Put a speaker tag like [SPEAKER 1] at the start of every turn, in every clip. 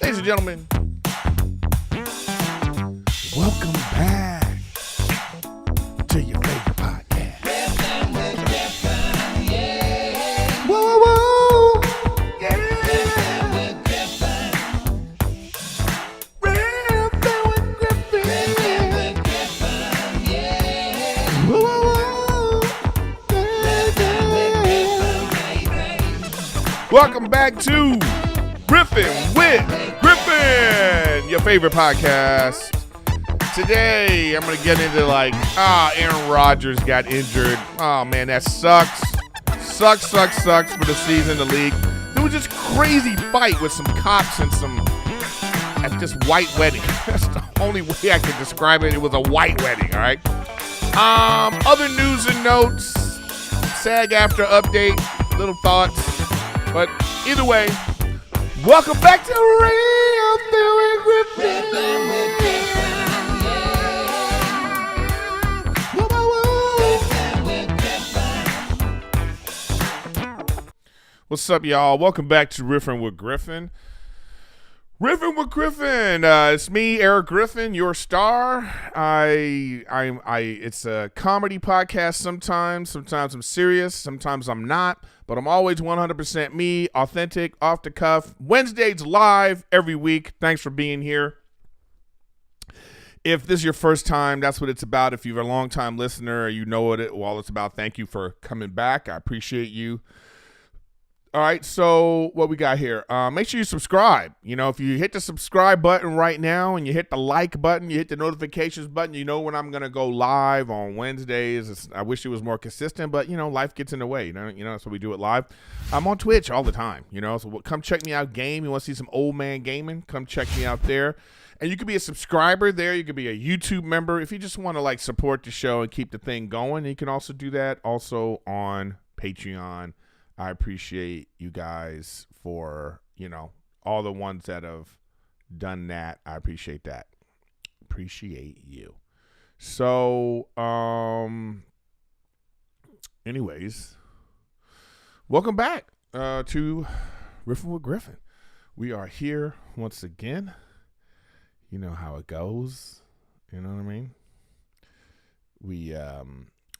[SPEAKER 1] Ladies and gentlemen, welcome back to your favorite podcast.
[SPEAKER 2] Riffin with Griffin, yeah.
[SPEAKER 1] Whoa, whoa, yeah.
[SPEAKER 2] Riffin with Griffin.
[SPEAKER 1] Riffin with Griffin.
[SPEAKER 2] Riffin with Griffin, yeah.
[SPEAKER 1] Whoa, whoa, whoa.
[SPEAKER 2] Riffin with Griffin, baby.
[SPEAKER 1] Welcome back to Riffin with Griffin, your favorite podcast. Today, I'm going to get into Aaron Rodgers got injured. Oh, man, that sucks. Sucks for the season, the league. There was this crazy fight with some cops and at this white wedding. That's the only way I can describe it. It was a white wedding, all right? Other news and notes, SAG-AFTRA update, little thoughts. But either way, welcome back to Riffin with Griffin.
[SPEAKER 2] Riffin with Griffin, yeah.
[SPEAKER 1] Whoa, whoa,
[SPEAKER 2] Riffin with Griffin.
[SPEAKER 1] What's up, y'all? Welcome back to Riffin with Griffin. Riffin with Griffin. It's me, Erik Griffin, your star. It's a comedy podcast sometimes. Sometimes I'm serious. Sometimes I'm not. But I'm always 100% me, authentic, off the cuff. Wednesdays live every week. Thanks for being here. If this is your first time, that's what it's about. If you're a long-time listener, you know what it's about. Thank you for coming back. I appreciate you. All right, so what we got here? Make sure you subscribe. You know, if you hit the subscribe button right now and you hit the like button, you hit the notifications button, you know when I'm going to go live on Wednesdays. I wish it was more consistent, but, life gets in the way. You know, that's what we do it live. I'm on Twitch all the time, so come check me out, game. You want to see some old man gaming? Come check me out there. And you could be a subscriber there. You could be a YouTube member. If you just want to, support the show and keep the thing going, you can also do that also on Patreon. I appreciate you guys for, all the ones that have done that. I appreciate that. Appreciate you. So, anyways, welcome back to Riffin with Griffin. We are here once again. You know how it goes. You know what I mean?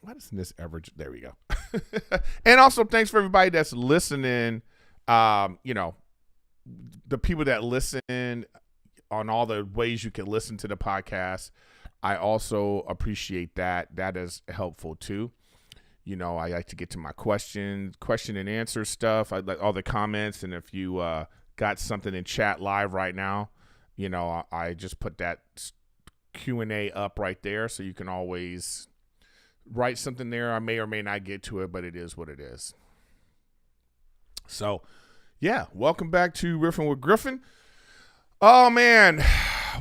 [SPEAKER 1] Why doesn't this ever? There we go. And also, thanks for everybody that's listening. The people that listen on all the ways you can listen to the podcast. I also appreciate that. That is helpful too. I like to get to my question and answer stuff. I like all the comments. And if you got something in chat live right now, I just put that Q&A up right there, so you can always write something there. I may or may not get to it, but it is what it is. So, yeah, welcome back to Riffin with Griffin. Oh, man,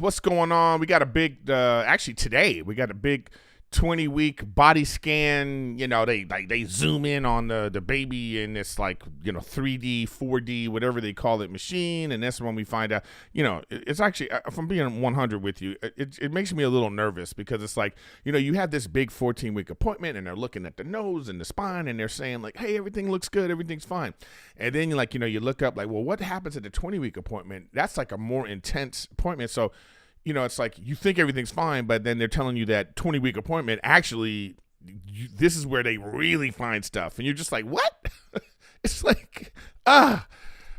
[SPEAKER 1] what's going on? We got a big, actually today, we got a big 20-week body scan. They zoom in on the baby in this 3D, 4D, whatever they call it, machine. And that's when we find out, it's actually, if I'm being 100 with you, it makes me a little nervous because it's you have this big 14-week appointment and they're looking at the nose and the spine and they're saying hey, everything looks good, everything's fine. And then you look up well, what happens at the 20-week appointment? That's a more intense appointment. So, it's you think everything's fine, but then they're telling you that 20-week appointment, actually, this is where they really find stuff. And you're just what? It's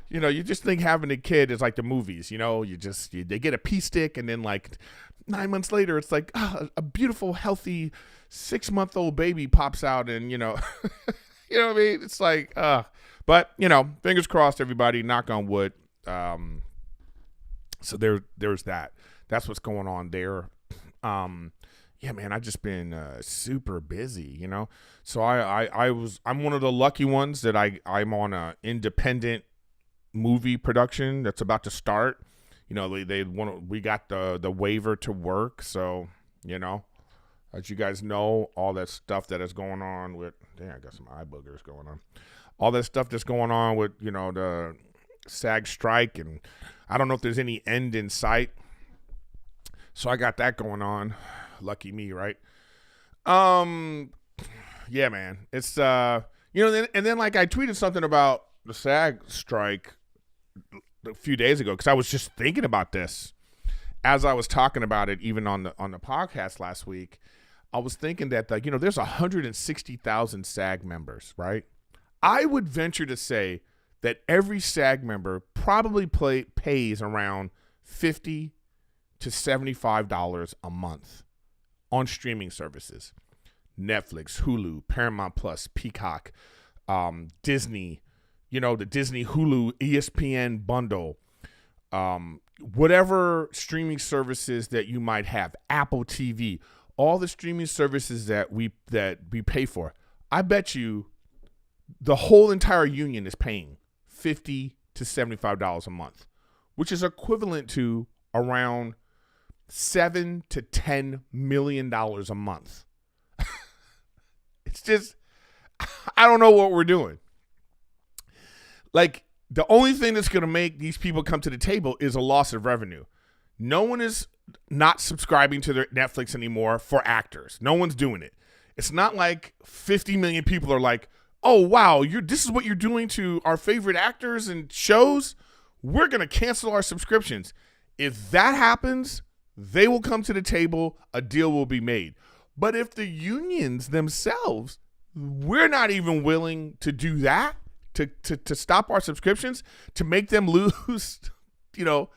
[SPEAKER 1] you just think having a kid is like the movies, they get a pee stick and then 9 months later, it's a beautiful, healthy 6-month-old baby pops out and, you know what I mean? It's but, fingers crossed, everybody, knock on wood. So there's that. That's what's going on there. Yeah, man, I've just been super busy, So I'm one of the lucky ones that I'm on a independent movie production that's about to start. We got the waiver to work, so as you guys know, all that stuff that is going on with I got some eye boogers going on. All that stuff that's going on with the SAG strike, and I don't know if there's any end in sight. So I got that going on. Lucky me, right? Yeah, man. It's and then I tweeted something about the SAG strike a few days ago because I was just thinking about this as I was talking about it, even on the podcast last week. I was thinking that there's 160,000 SAG members, right? I would venture to say that every SAG member probably pays around $50 to $75 a month on streaming services. Netflix, Hulu, Paramount Plus, Peacock, Disney, the Disney, Hulu, ESPN bundle, whatever streaming services that you might have, Apple TV, all the streaming services that we pay for. I bet you the whole entire union is paying $50 to $75 a month, which is equivalent to around $7 to $10 million a month. It's just, I don't know what we're doing. Like, the only thing that's going to make these people come to the table is a loss of revenue. No one is not subscribing to their Netflix anymore for actors. No one's doing it. It's not like 50 million people are like, oh, wow, this is what you're doing to our favorite actors and shows. We're going to cancel our subscriptions. If that happens, they will come to the table. A deal will be made. But if the unions themselves, we're not even willing to do that, to stop our subscriptions, to make them lose, and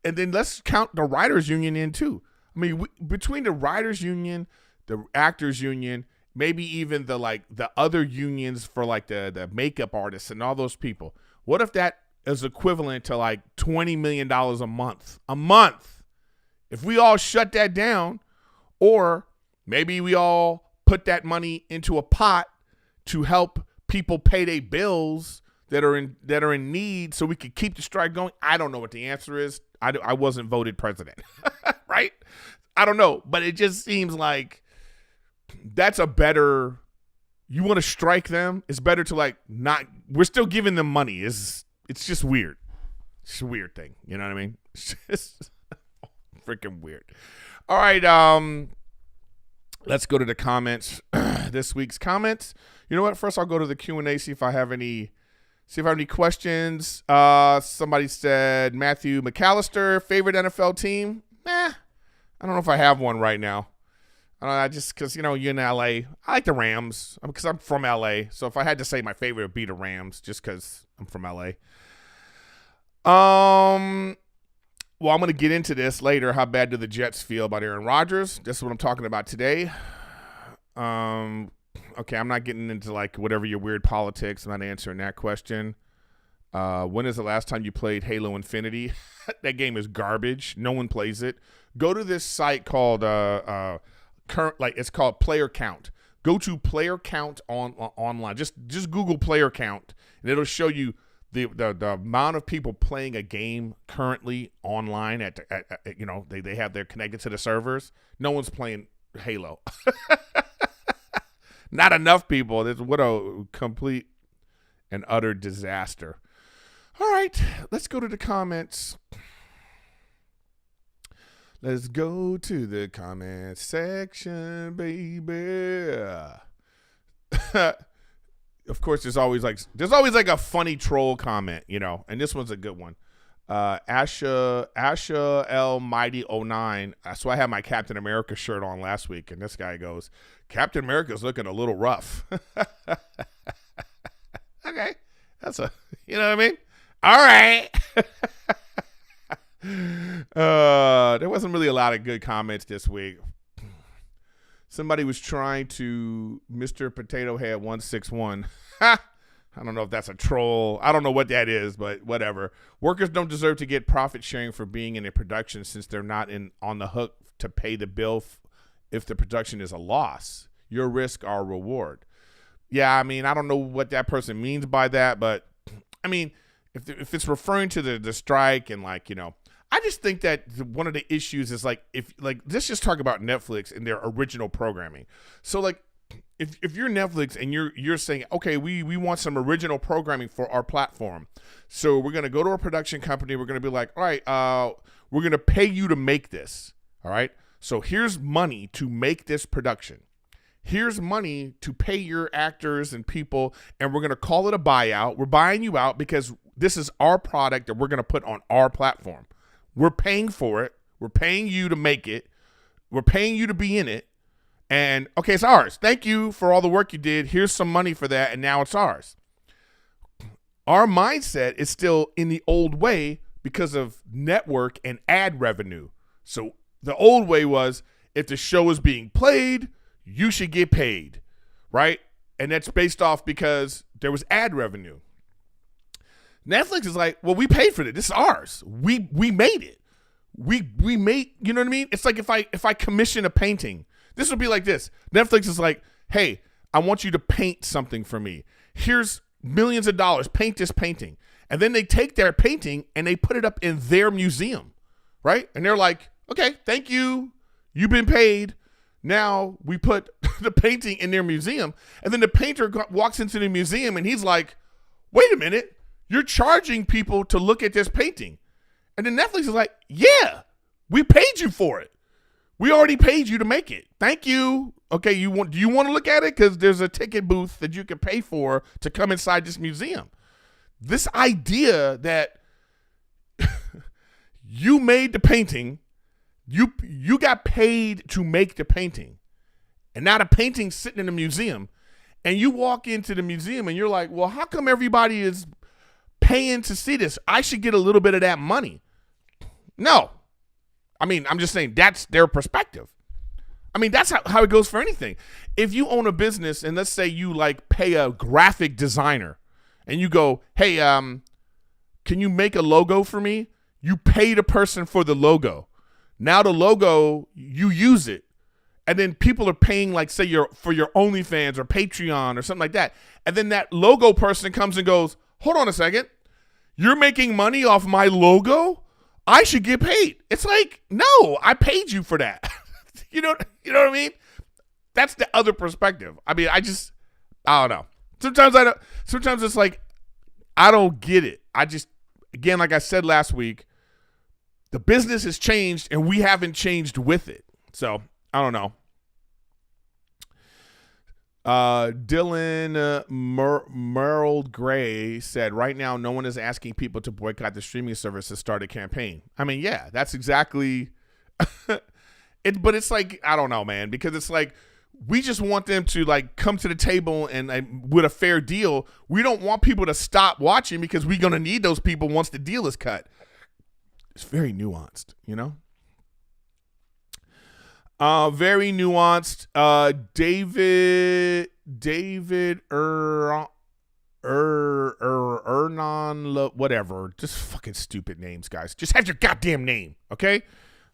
[SPEAKER 1] then let's count the writers union in too. I mean, between the writers union, the actors union, maybe even the other unions for the makeup artists and all those people. What if that is equivalent to $20 million a month? A month. If we all shut that down, or maybe we all put that money into a pot to help people pay their bills that are in need, so we could keep the strike going. I don't know what the answer is. I wasn't voted president, right? I don't know, but it just seems like that's a better. You want to strike them? It's better to not. We're still giving them money. It's just weird. It's a weird thing. You know what I mean? It's just freaking weird. All right. Let's go to the comments. This week's comments. You know what? First, I'll go to the Q&A, see if I have any questions. Somebody said Matthew McAllister, favorite NFL team? I don't know if I have one right now. Just because, you're in LA. I like the Rams because I'm from LA. So if I had to say my favorite, it would be the Rams just because I'm from LA. Well, I'm going to get into this later. How bad do the Jets feel about Aaron Rodgers? This is what I'm talking about today. Okay, I'm not getting into whatever your weird politics. I'm not answering that question. When is the last time you played Halo Infinity? That game is garbage. No one plays it. Go to this site called it's called Player Count. Go to Player Count online. Just Google Player Count, and it'll show you the amount of people playing a game currently online they have they're connected to the servers. No one's playing Halo. Not enough people. What a complete and utter disaster. All right, let's go to the comments. Let's go to the comment section, baby. Of course, there's always a funny troll comment, and this one's a good one. Asha L Mighty 09. So I had my Captain America shirt on last week, and this guy goes, Captain America's looking a little rough. Okay, that's you know what I mean? All right. There wasn't really a lot of good comments this week. Somebody was trying to Mr. Potato Head 161. I don't know if that's a troll. I don't know what that is, but whatever. Workers don't deserve to get profit sharing for being in a production since they're not on the hook to pay the bill if the production is a loss. Your risk, our reward. Yeah, I mean, I don't know what that person means by that, but I mean, if it's referring to the strike and I just think that one of the issues is let's just talk about Netflix and their original programming. So if you're Netflix and you're saying, okay, we want some original programming for our platform, so we're gonna go to a production company, we're gonna be like, all right, we're gonna pay you to make this, all right. So here's money to make this production. Here's money to pay your actors and people, and we're gonna call it a buyout. We're buying you out because this is our product that we're going to put on our platform. We're paying for it. We're paying you to make it. We're paying you to be in it. And, okay, it's ours. Thank you for all the work you did. Here's some money for that, and now it's ours. Our mindset is still in the old way because of network and ad revenue. So the old way was, if the show is being played, you should get paid, right? And that's based off because there was ad revenue. Netflix is like, well, we paid for it. This is ours. We made it. We made, you know what I mean? It's like if I commission a painting, this would be like this. Netflix is like, hey, I want you to paint something for me. Here's millions of dollars. Paint this painting. And then they take their painting and they put it up in their museum, right? And they're like, okay, thank you. You've been paid. Now we put the painting in their museum. And then the painter walks into the museum and he's like, wait a minute. You're charging people to look at this painting. And then Netflix is like, yeah, we paid you for it. We already paid you to make it. Thank you. Okay, do you want to look at it? Because there's a ticket booth that you can pay for to come inside this museum. This idea that you made the painting, you got paid to make the painting, and now the painting's sitting in the museum, and you walk into the museum and you're like, well, how come everybody is paying to see this? I should get a little bit of that money. No. I mean, I'm just saying that's their perspective. I mean, that's how it goes for anything. If you own a business and let's say you like pay a graphic designer and you go, hey, can you make a logo for me? You pay the person for the logo. Now the logo, you use it. And then people are paying, like, say, for your OnlyFans or Patreon or something like that. And then that logo person comes and goes, hold on a second. You're making money off my logo? I should get paid. It's like, no, I paid you for that. You know what I mean? That's the other perspective. I mean, I don't know. Sometimes it's like, I don't get it. Again, like I said last week, the business has changed and we haven't changed with it. So I don't know. Dylan Merle Gray said, right now, no one is asking people to boycott the streaming service to start a campaign. I mean, yeah, that's exactly it. But it's like, I don't know, man, because it's like, we just want them to like come to the table and with a fair deal. We don't want people to stop watching because we're going to need those people once the deal is cut. It's very nuanced, you know? Very nuanced. David Ernon, whatever. Just fucking stupid names, guys. Just have your goddamn name, okay?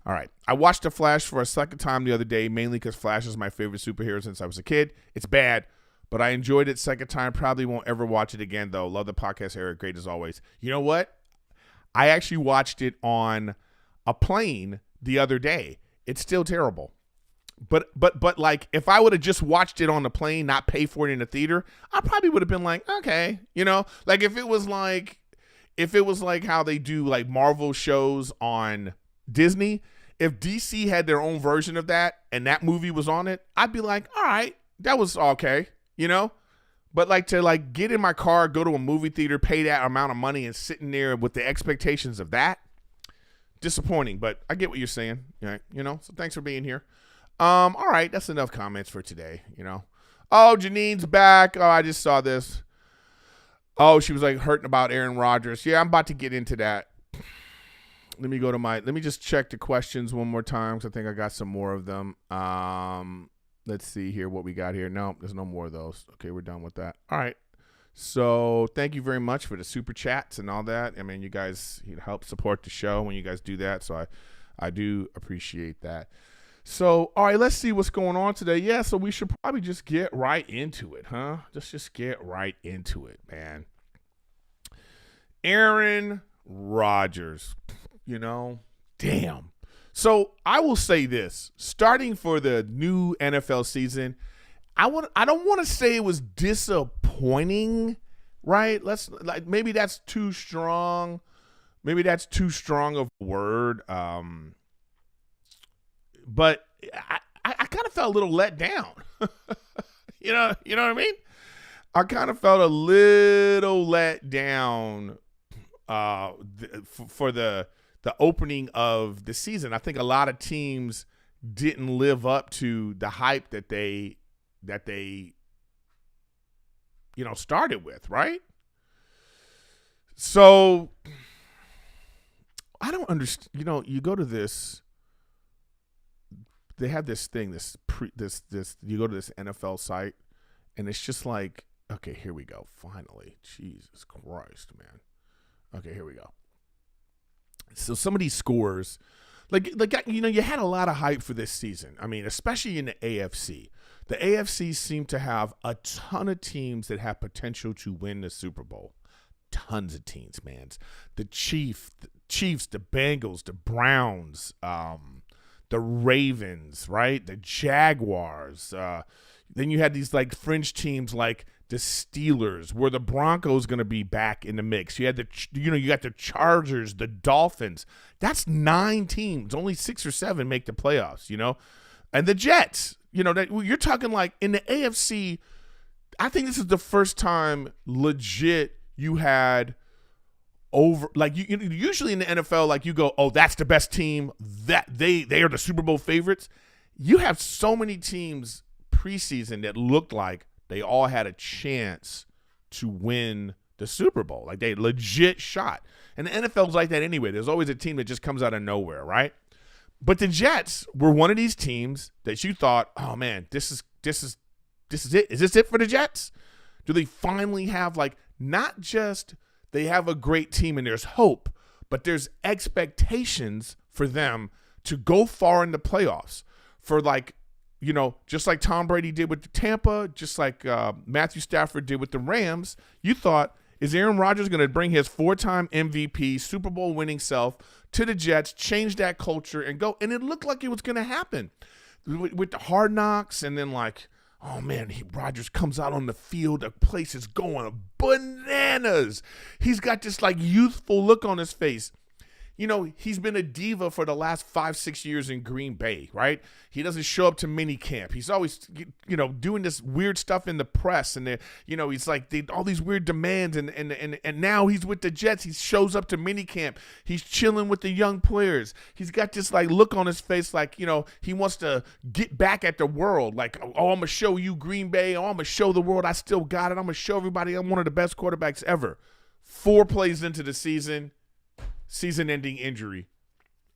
[SPEAKER 1] All right. I watched The Flash for a second time the other day, mainly because Flash is my favorite superhero since I was a kid. It's bad, but I enjoyed it second time. Probably won't ever watch it again, though. Love the podcast, Eric. Great as always. You know what? I actually watched it on a plane the other day. It's still terrible. But like, if I would have just watched it on the plane, not pay for it in the theater, I probably would have been like, okay, you know, like if it was like how they do like Marvel shows on Disney, if DC had their own version of that and that movie was on it, I'd be like, all right, that was okay, you know. But like to like get in my car, go to a movie theater, pay that amount of money and sitting there with the expectations of that, disappointing. But I get what you're saying, you know. So thanks for being here. All right, that's enough comments for today, you know. Oh, Janine's back. Oh, I just saw this. Oh, she was like hurting about Aaron Rodgers. Yeah, I'm about to get into that. Let me just check the questions one more time because I think I got some more of them. Let's see here what we got here. No, there's no more of those. Okay, we're done with that. All right. So thank you very much for the super chats and all that. I mean, you guys help support the show when you guys do that. So I do appreciate that. So, all right, let's see what's going on today. Yeah, so we should probably just get right into it, huh? Just get right into it, man. Aaron Rodgers, you know, damn. So I will say this, starting for the new NFL season, I don't want to say it was disappointing, right? Maybe that's too strong. Maybe that's too strong of a word. But I kind of felt a little let down. you know what I mean? I kind of felt a little let down for the opening of the season. I think a lot of teams didn't live up to the hype that they started with, right? So I don't understand. You go to this. They have this thing. You go to this NFL site, and it's just like, okay, here we go. Finally, Jesus Christ, man. Okay, here we go. So some of these scores, you had a lot of hype for this season. I mean, especially in the AFC. The AFC seemed to have a ton of teams that have potential to win the Super Bowl. Tons of teams, man. The Chiefs, the Bengals, the Browns, the Ravens, right? The Jaguars. Then you had these like fringe teams like the Steelers, where the Broncos going to be back in the mix. You had you got the Chargers, the Dolphins. That's 9 teams. Only 6 or 7 make the playoffs, and the Jets. You're talking like in the AFC. I think this is the first time legit you had over like usually in the NFL, like you go, oh, that's the best team, that they are the Super Bowl favorites. You have so many teams preseason that looked like they all had a chance to win the Super Bowl. Like they legit shot. And the NFL's like that anyway. There's always a team that just comes out of nowhere, right? But the Jets were one of these teams that you thought, oh man, this is it. Is this it for the Jets? Do they finally have like not just they have a great team and there's hope, but there's expectations for them to go far in the playoffs for like, just like Tom Brady did with Tampa, just like Matthew Stafford did with the Rams. You thought, is Aaron Rodgers going to bring his 4-time MVP, Super Bowl winning self to the Jets, change that culture and go? And it looked like it was going to happen with the Hard Knocks. And then like, oh man, Rodgers comes out on the field. The place is going bananas. He's got this like youthful look on his face. He's been a diva for the last 5-6 years in Green Bay, right? He doesn't show up to mini camp. He's always, doing this weird stuff in the press, and he's like all these weird demands, and now he's with the Jets. He shows up to mini camp. He's chilling with the young players. He's got this like look on his face, like he wants to get back at the world. Like, oh, I'm gonna show you Green Bay. Oh, I'm gonna show the world I still got it. I'm gonna show everybody I'm one of the best quarterbacks ever. 4 plays into the season-ending injury,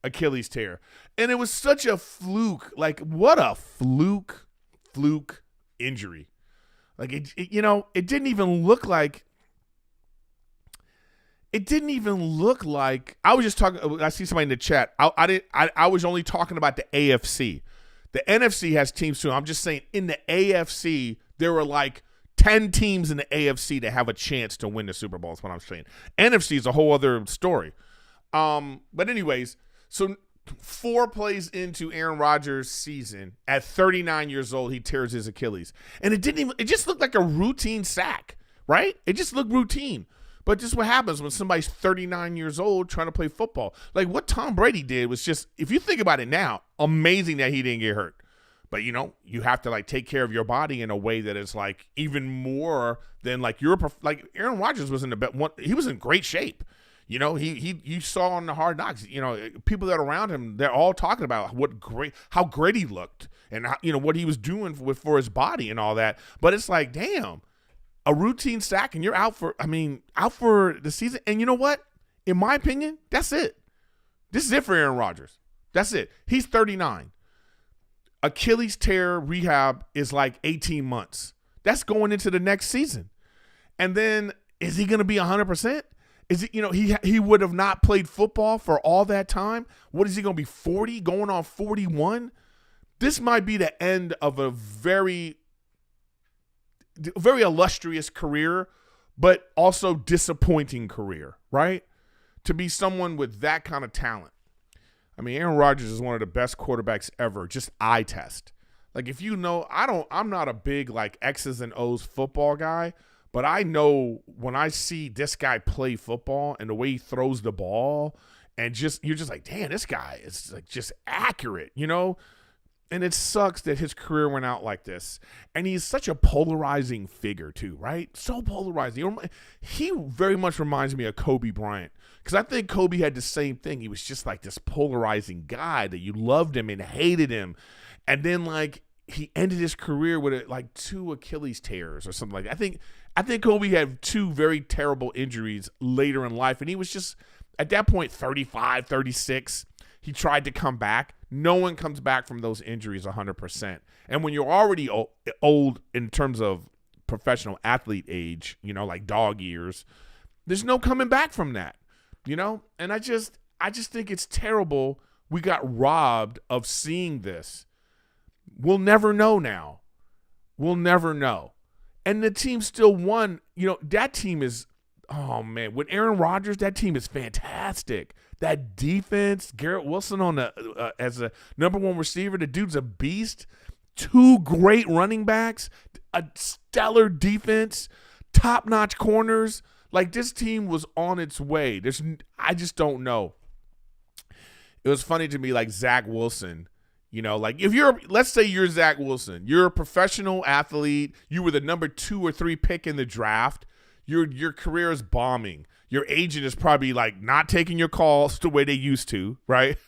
[SPEAKER 1] Achilles tear. And it was such a fluke. Like, what a fluke injury. Like, it didn't even look like I was just talking. I see somebody in the chat. I was only talking about the AFC. The NFC has teams too. I'm just saying in the AFC, there were like 10 teams in the AFC that have a chance to win the Super Bowl is what I'm saying. NFC is a whole other story. But anyways, so 4 plays into Aaron Rodgers' season, at 39 years old, he tears his Achilles. And it just looked like a routine sack, right? It just looked routine. But this is what happens when somebody's 39 years old trying to play football. Like what Tom Brady did was just, if you think about it now, amazing that he didn't get hurt. But you have to like take care of your body in a way that is like even more than like like Aaron Rodgers was he was in great shape. You saw on the Hard Knocks, people that are around him, they're all talking about how great he looked and how, what he was doing for his body and all that. But it's like, damn, a routine sack and you're out for the season. And you know what? In my opinion, that's it. This is it for Aaron Rodgers. That's it. He's 39. Achilles tear rehab is like 18 months. That's going into the next season. And then is he going to be 100%? Is it, he would have not played football for all that time? What is he going to be, 40, going on 41? This might be the end of a very, very illustrious career, but also disappointing career, right? To be someone with that kind of talent. I mean, Aaron Rodgers is one of the best quarterbacks ever, just eye test. Like if I'm not a big like X's and O's football guy, but I know when I see this guy play football and the way he throws the ball and you're just like, damn, this guy is like just accurate, And And it sucks that his career went out like this. And he's such a polarizing figure too, right? So polarizing. He very much reminds me of Kobe Bryant. Because I think Kobe had the same thing. He was just like this polarizing guy that you loved him and hated him. And then like he ended his career with like 2 Achilles tears or something like that. I think Kobe had 2 very terrible injuries later in life. And he was just, at that point, 35, 36. He tried to come back. No one comes back from those injuries 100%. And when you're already old in terms of professional athlete age, like dog years, there's no coming back from that, And I just think it's terrible. We got robbed of seeing this. We'll never know now. We'll never know. And the team still won. That team is, oh man, with Aaron Rodgers, that team is fantastic. That defense, Garrett Wilson on the as a number 1 receiver, the dude's a beast. 2 great running backs, a stellar defense, top-notch corners. Like, this team was on its way. I just don't know. It was funny to me, like Zach Wilson. Like let's say you're Zach Wilson. You're a professional athlete. You were the number 2 or 3 pick in the draft. Your career is bombing. Your agent is probably like not taking your calls the way they used to, right?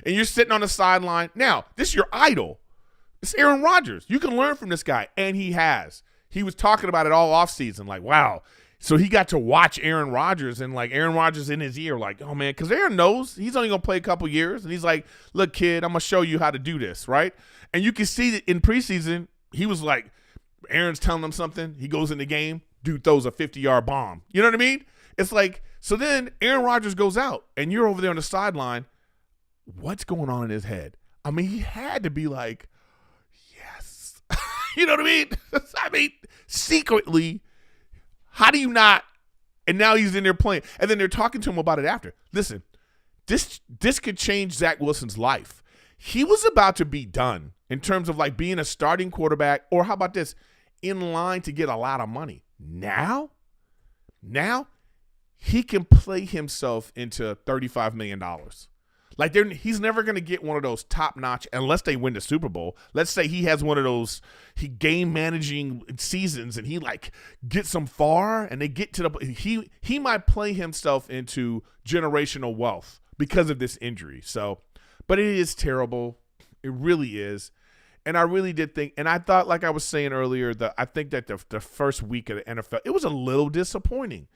[SPEAKER 1] And you're sitting on the sideline. Now, this is your idol. It's Aaron Rodgers. You can learn from this guy, and he has. He was talking about it all offseason, like, wow. So he got to watch Aaron Rodgers, and like Aaron Rodgers in his ear, like, oh man, because Aaron knows he's only gonna play a couple years, and he's like, look, kid, I'm gonna show you how to do this, right? And you can see that in preseason, he was like, Aaron's telling him something. He goes in the game, dude throws a 50-yard bomb. You know what I mean? It's like, so then Aaron Rodgers goes out, and you're over there on the sideline. What's going on in his head? I mean, he had to be like, yes. You know what I mean? I mean, secretly, how do you not? And now he's in there playing. And then they're talking to him about it after. Listen, this could change Zach Wilson's life. He was about to be done in terms of like being a starting quarterback, or how about this, in line to get a lot of money. Now he can play himself into $35 million. Like he's never going to get one of those top-notch unless they win the Super Bowl. Let's say he has one of those game managing seasons and he like gets them far and they get to the he might play himself into generational wealth because of this injury. So, but it is terrible. It really is. And I really did think, and I thought, like I was saying earlier, that I think that the first week of the NFL, it was a little disappointing.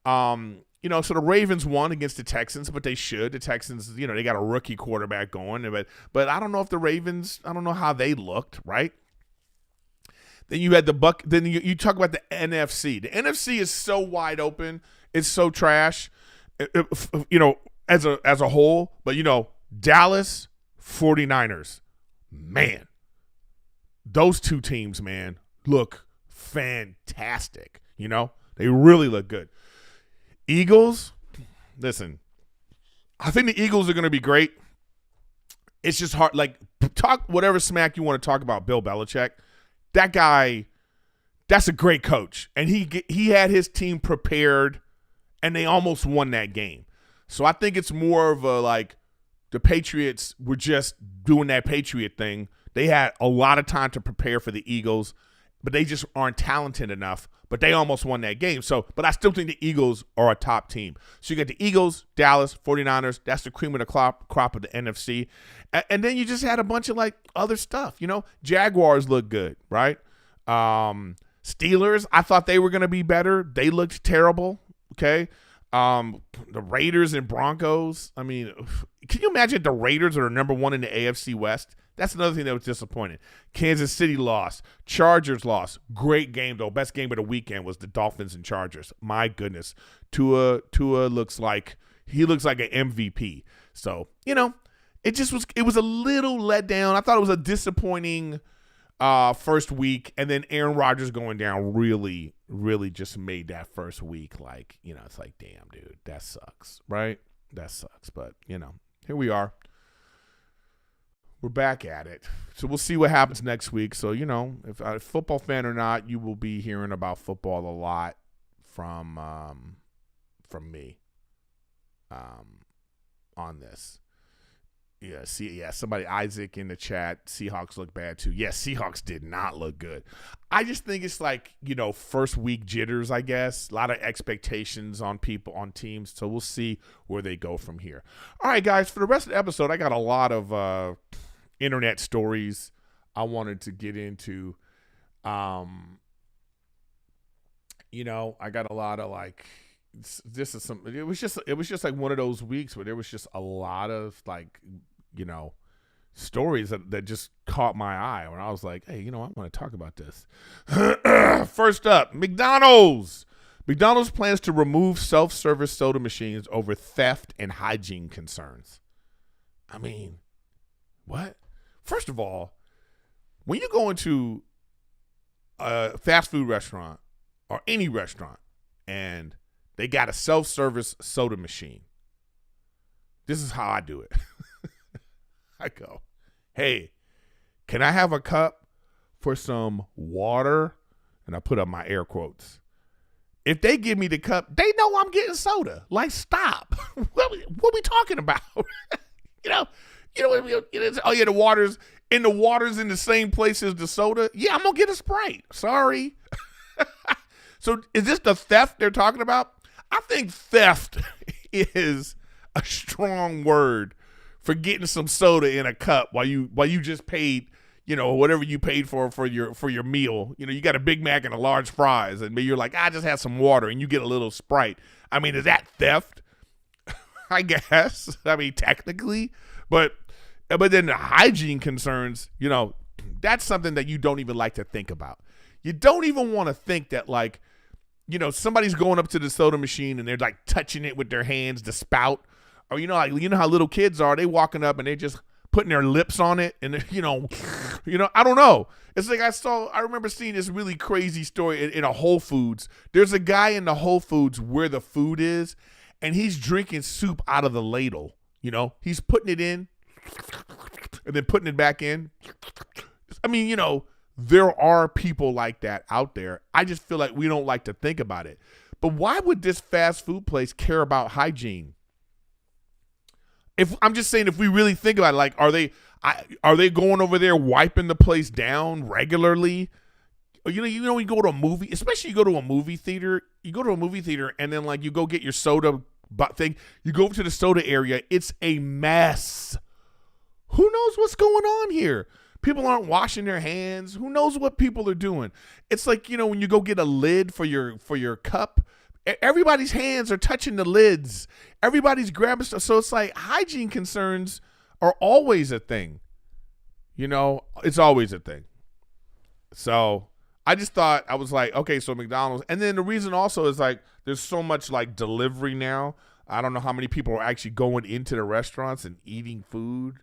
[SPEAKER 1] So the Ravens won against the Texans, but they should. The Texans, they got a rookie quarterback going, but I don't know if the Ravens, I don't know how they looked, right? Then you had then you talk about the NFC. The NFC is so wide open. It's so trash, as a whole. But, Dallas 49ers, man, those 2 teams, man, look fantastic. They really look good. Eagles, listen, I think the Eagles are going to be great. It's just hard. Like, talk whatever smack you want to talk about Bill Belichick. That guy, that's a great coach. And he had his team prepared, and they almost won that game. So I think it's more of a, like, the Patriots were just doing that Patriot thing. They had a lot of time to prepare for the Eagles, but they just aren't talented enough. But they almost won that game. But I still think the Eagles are a top team. So you got the Eagles, Dallas, 49ers. That's the cream of the crop of the NFC. And then you just had a bunch of, like, other stuff. Jaguars look good, right? Steelers, I thought they were going to be better. They looked terrible, okay? The Raiders and Broncos. I mean, can you imagine the Raiders are number 1 in the AFC West? That's another thing that was disappointing. Kansas City lost. Chargers lost. Great game, though. Best game of the weekend was the Dolphins and Chargers. My goodness. Tua looks like an MVP. So, it was a little let down. I thought it was a disappointing first week, and then Aaron Rodgers going down really, really just made that first week like, it's like, damn, dude, that sucks, right? That sucks. But, here we are. We're back at it. So we'll see what happens next week. So, if a football fan or not, you will be hearing about football a lot from me on this. Yeah, somebody, Isaac in the chat, Seahawks look bad too. Yes, Seahawks did not look good. I just think it's like, first week jitters, I guess. A lot of expectations on people, on teams. So we'll see where they go from here. All right, guys, for the rest of the episode, I got a lot of internet stories I wanted to get into. I got a lot of like, it was just like one of those weeks where there was just a lot of like, stories that just caught my eye when I was like, hey, I want to talk about this. First up, McDonald's plans to remove self-service soda machines over theft and hygiene concerns. I mean, what? First of all, when you go into a fast food restaurant or any restaurant and they got a self-service soda machine, this is how I do it. I go, hey, can I have a cup for some water? And I put up my air quotes. If they give me the cup, they know I'm getting soda. Like, stop. What we talking about? Oh yeah, the water's in the same place as the soda. Yeah, I'm gonna get a Sprite. Sorry. So is this the theft they're talking about? I think theft is a strong word for getting some soda in a cup while you just paid, whatever you paid for your meal. You got a Big Mac and a large fries, and you're like, I just had some water, and you get a little Sprite. I mean, is that theft? I guess. I mean, technically, but then the hygiene concerns, that's something that you don't even like to think about. You don't even want to think that, like, somebody's going up to the soda machine and they're like touching it with their hands, the spout, or how little kids are. They walking up and they just putting their lips on it, and I don't know. It's like I remember seeing this really crazy story in a Whole Foods. There's a guy in the Whole Foods where the food is, and he's drinking soup out of the ladle. He's putting it in and then putting it back in. I mean, there are people like that out there. I just feel like we don't like to think about it. But why would this fast food place care about hygiene? If we really think about it, like, are they going over there wiping the place down regularly? You go to a movie, especially you go to a movie theater and then like you go get your soda thing. You go over to the soda area. It's a mess. Who knows what's going on here? People aren't washing their hands. Who knows what people are doing? It's like, when you go get a lid for your cup, everybody's hands are touching the lids. Everybody's grabbing stuff. So it's like hygiene concerns are always a thing. It's always a thing. So I just thought, I was like, okay, so McDonald's. And then the reason also is like there's so much like delivery now. I don't know how many people are actually going into the restaurants and eating food.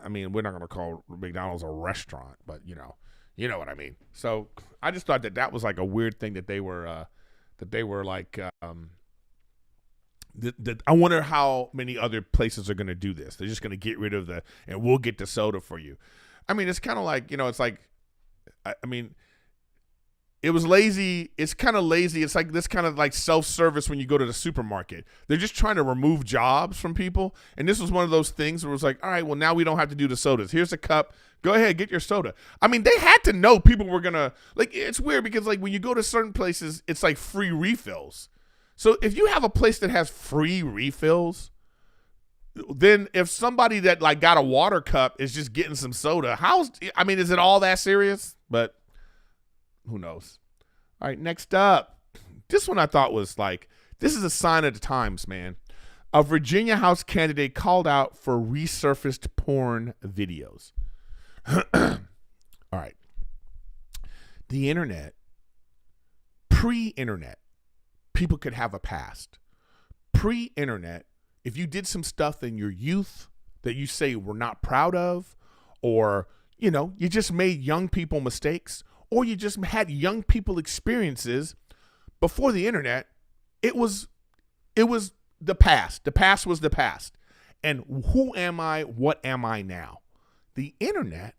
[SPEAKER 1] I mean, we're not going to call McDonald's a restaurant, but you know what I mean. So I just thought that was like a weird thing that they were like. I wonder how many other places are going to do this. They're just going to get rid of and we'll get the soda for you. I mean, it's kind of like, it's like, I mean, it was lazy. It's kind of lazy. It's like this kind of like self-service when you go to the supermarket. They're just trying to remove jobs from people. And this was one of those things where it was like, all right, well, now we don't have to do the sodas. Here's a cup. Go ahead, get your soda. I mean, they had to know people were going to, like, it's weird because like when you go to certain places, it's like free refills. So if you have a place that has free refills, then if somebody that like got a water cup is just getting some soda, is it all that serious? But who knows? All right, next up. This one I thought was like, this is a sign of the times, man. A Virginia House candidate called out for resurfaced porn videos. All right. The internet, pre-internet, people could have a past. Pre-internet, if you did some stuff in your youth that you say we're not proud of, or, you just made young people mistakes, or you just had young people experiences before the internet, it was the past. The past was the past. And who am I? What am I now? The internet,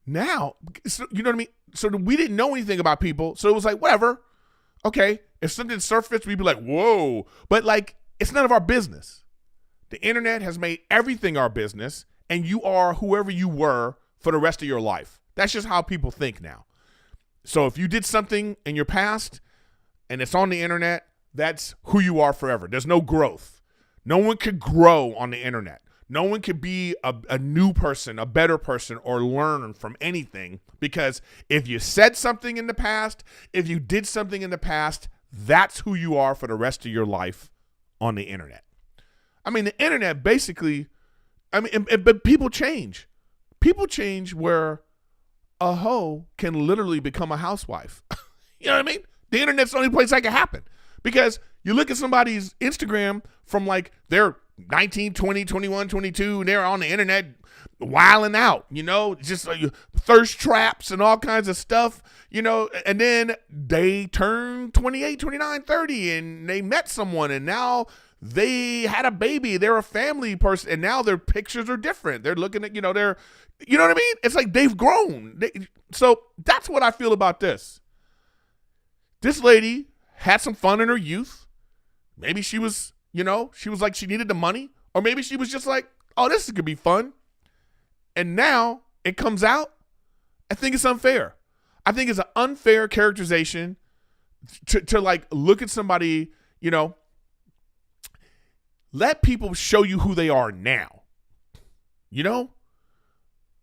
[SPEAKER 1] now, so, you know what I mean? So we didn't know anything about people. So it was like, whatever. Okay. If something surfaced, we'd be like, whoa. But like, it's none of our business. The internet has made everything our business, and you are whoever you were for the rest of your life. That's just how people think now. So if you did something in your past and it's on the internet, that's who you are forever. There's no growth. No one could grow on the internet. No one could be a new person, a better person, or learn from anything, because if you said something in the past, if you did something in the past, that's who you are for the rest of your life on the internet. I mean, the internet basically, but people change. People change where a hoe can literally become a housewife. You know what I mean? The internet's the only place that can happen, because you look at somebody's Instagram from like they're 19, 20, 21, 22, and they're on the internet wilding out, just thirst traps and all kinds of stuff, and then they turn 28, 29, 30, and they met someone, and now they had a baby, they're a family person, and now their pictures are different. They're looking at, they're, you know what I mean? It's like they've grown. So that's what I feel about this. This lady had some fun in her youth. Maybe she was, she was like, she needed the money, or maybe she was just like, oh, this could be fun. And now it comes out. I think it's unfair. I think it's an unfair characterization to like look at somebody, let people show you who they are now.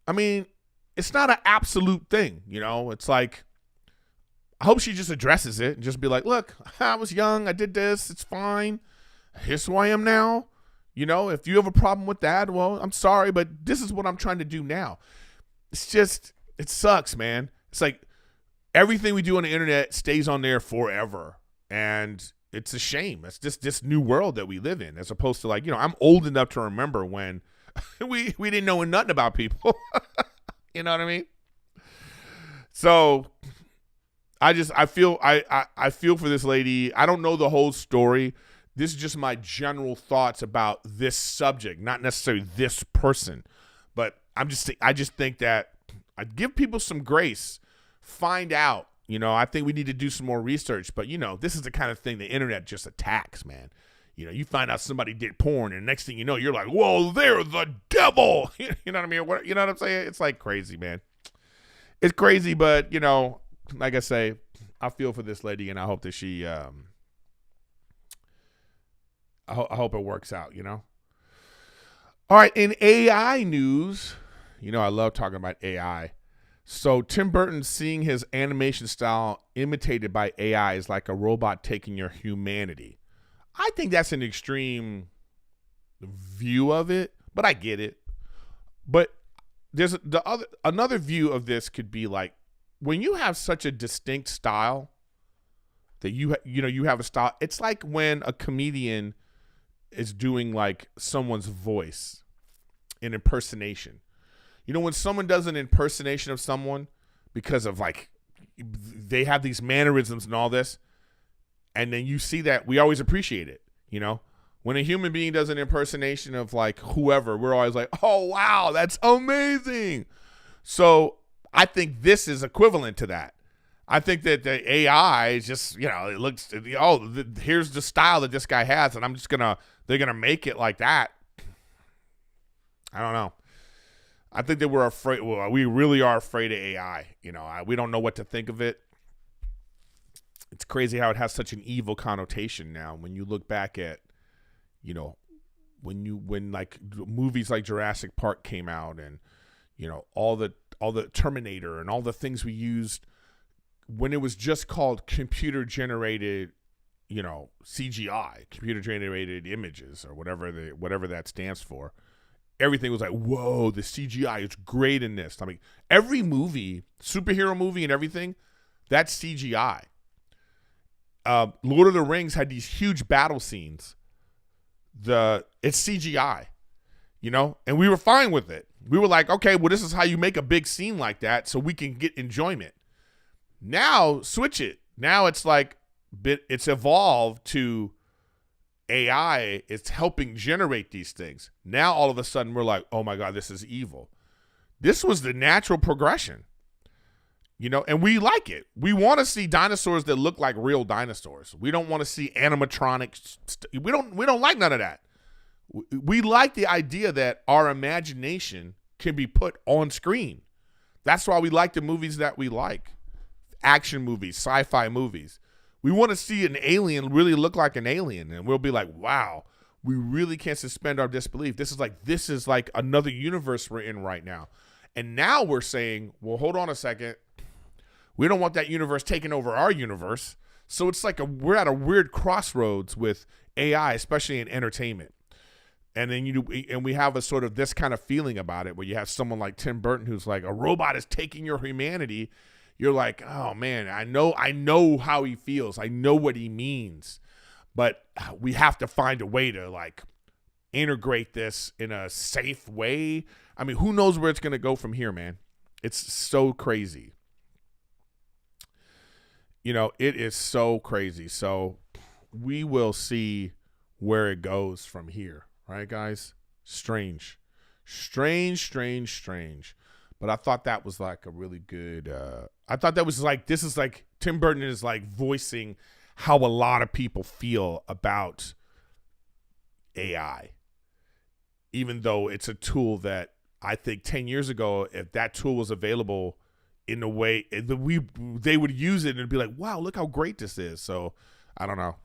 [SPEAKER 1] I mean, it's not an absolute thing, It's like, I hope she just addresses it and just be like, look, I was young, I did this, it's fine. Here's who I am now. If you have a problem with that, well, I'm sorry, but this is what I'm trying to do now. It's just, it sucks, man. It's like everything we do on the internet stays on there forever. And it's a shame. It's just this new world that we live in, as opposed to like, I'm old enough to remember when we didn't know nothing about people. You know what I mean? So I feel for this lady. I don't know the whole story. This is just my general thoughts about this subject, not necessarily this person, but I just think that I'd give people some grace, find out. I think we need to do some more research, but this is the kind of thing the internet just attacks, man. You find out somebody did porn, and next thing you know, you're like, whoa, they're the devil. You know what I mean? You know what I'm saying? It's like crazy, man. It's crazy, but like I say, I feel for this lady, and I hope that she, I hope it works out, All right, in AI news, I love talking about AI. So Tim Burton seeing his animation style imitated by AI is like a robot taking your humanity. I think that's an extreme view of it, but I get it. But there's another view of this could be like, when you have such a distinct style that you have a style. It's like when a comedian is doing like someone's voice, an impersonation. When someone does an impersonation of someone because of like they have these mannerisms and all this, and then you see that, we always appreciate it. When a human being does an impersonation of like whoever, we're always like, oh wow, that's amazing. So I think this is equivalent to that. I think that the AI is just, it looks, here's the style that this guy has, and they're going to make it like that. I don't know. I think that we're afraid, we really are afraid of AI. We don't know what to think of it. It's crazy how it has such an evil connotation now. When you look back at, when like movies like Jurassic Park came out, and, all the Terminator and all the things we used when it was just called computer generated, CGI, computer generated images, or whatever that stands for. Everything was like, whoa, the CGI is great in this. I mean, every movie, superhero movie and everything, that's CGI. Lord of the Rings had these huge battle scenes. It's CGI, and we were fine with it. We were like, okay, well, this is how you make a big scene like that so we can get enjoyment. Now, switch it. Now it's like, it's evolved to AI. It's helping generate these things. Now, all of a sudden, we're like, oh my God, this is evil. This was the natural progression, and we like it. We want to see dinosaurs that look like real dinosaurs. We don't want to see animatronics. We don't like none of that. We like the idea that our imagination can be put on screen. That's why we like the movies that we like. Action movies, sci-fi movies. We want to see an alien really look like an alien, and we'll be like, wow, we really can't suspend our disbelief. This is like another universe we're in right now. And now we're saying, well, hold on a second. We don't want that universe taking over our universe. So it's like we're at a weird crossroads with AI, especially in entertainment. And then we have a sort of this kind of feeling about it where you have someone like Tim Burton who's like, a robot is taking your humanity. You're like, oh man, I know how he feels. I know what he means. But we have to find a way to like integrate this in a safe way. I mean, who knows where it's going to go from here, man? It's so crazy. It is so crazy. So we will see where it goes from here. Right, guys? Strange. But I thought that was like a really good, I thought that was like, this is like, Tim Burton is like voicing how a lot of people feel about AI. Even though it's a tool that I think 10 years ago, if that tool was available in a way, they would use it and be like, wow, look how great this is. So I don't know.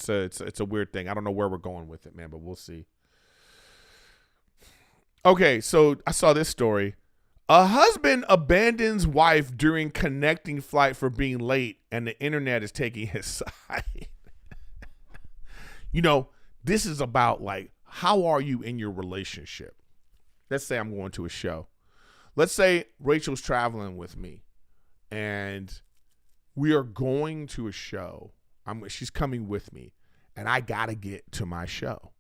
[SPEAKER 1] It's a weird thing. I don't know where we're going with it, man, but we'll see. Okay, so I saw this story. A husband abandons wife during connecting flight for being late, and the internet is taking his side. This is about like, how are you in your relationship? Let's say I'm going to a show. Let's say Rachel's traveling with me, and we are going to a show. She's coming with me, and I got to get to my show.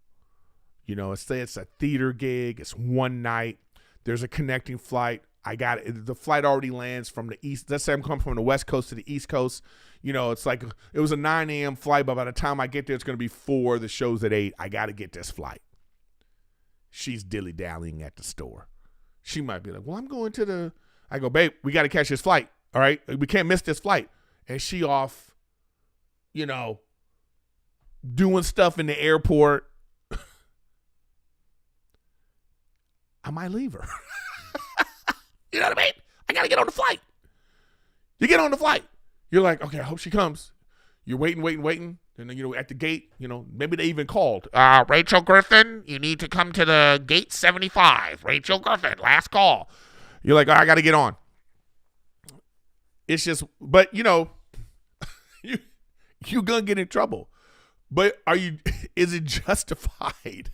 [SPEAKER 1] Let's say it's a theater gig. It's one night. There's a connecting flight. The flight already lands from the east. Let's say I'm coming from the west coast to the east coast. It's like it was a 9 a.m. flight, but by the time I get there, it's going to be 4. The show's at 8. I got to get this flight. She's dilly-dallying at the store. She might be like, well, I'm going to I go, babe, we got to catch this flight. All right? We can't miss this flight. And she off, doing stuff in the airport. I might leave her. You know what I mean? I got to get on the flight. You get on the flight. You're like, okay, I hope she comes. You're waiting. And then, at the gate, maybe they even called. Rachel Griffin, you need to come to the gate 75. Rachel Griffin, last call. You're like, I got to get on. It's just, but, you're going to get in trouble. But is it justified?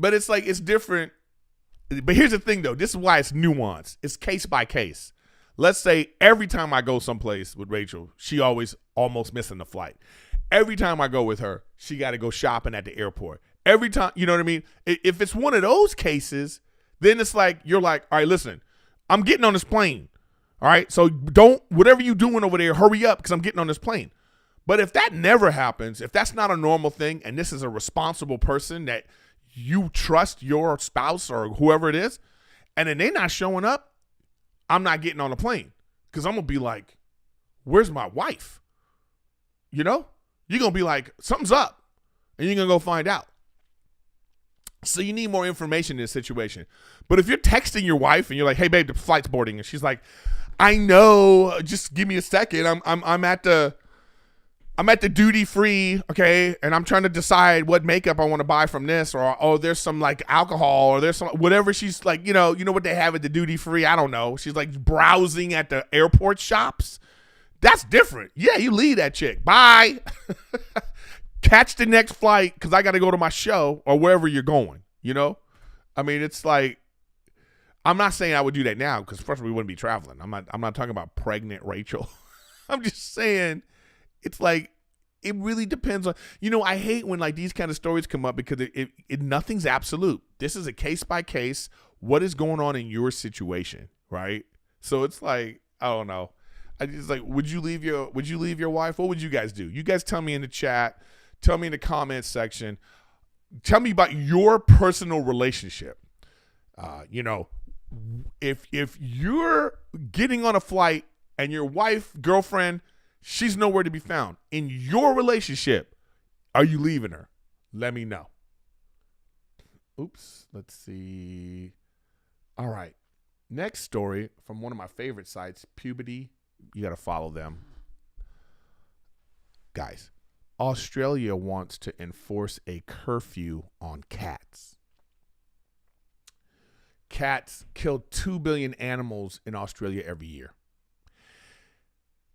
[SPEAKER 1] But it's like, it's different. But here's the thing, though. This is why it's nuanced. It's case by case. Let's say every time I go someplace with Rachel, she always almost missing the flight. Every time I go with her, she got to go shopping at the airport. Every time, you know what I mean? If it's one of those cases, then it's like, you're like, all right, listen, I'm getting on this plane. All right, so whatever you doing over there, hurry up because I'm getting on this plane. But if that never happens, if that's not a normal thing, and this is a responsible person that you trust, your spouse or whoever it is, and then they're not showing up, I'm not getting on the plane because I'm going to be like, where's my wife? You're going to be like, something's up, and you're going to go find out. So you need more information in this situation. But if you're texting your wife and you're like, hey, babe, the flight's boarding, and she's like, I know, just give me a second. I'm at the duty free, okay, and I'm trying to decide what makeup I want to buy from this, or there's some like alcohol, or there's some whatever. She's like, you know what they have at the duty free. I don't know. She's like browsing at the airport shops. That's different. Yeah, you leave that chick. Bye. Catch the next flight because I got to go to my show or wherever you're going. I mean, it's like, I'm not saying I would do that now because first we wouldn't be traveling. I'm not talking about pregnant Rachel. I'm just saying. It's like, it really depends on, I hate when like these kind of stories come up because it nothing's absolute. This is a case by case. What is going on in your situation, right? So it's like, I don't know. I just like, would you leave your wife? What would you guys do? You guys tell me in the chat. Tell me in the comments section. Tell me about your personal relationship. If you're getting on a flight and your wife, girlfriend, she's nowhere to be found. In your relationship, are you leaving her? Let me know. Oops. Let's see. All right. Next story from one of my favorite sites, Puberty. You got to follow them. Guys, Australia wants to enforce a curfew on cats. Cats kill 2 billion animals in Australia every year.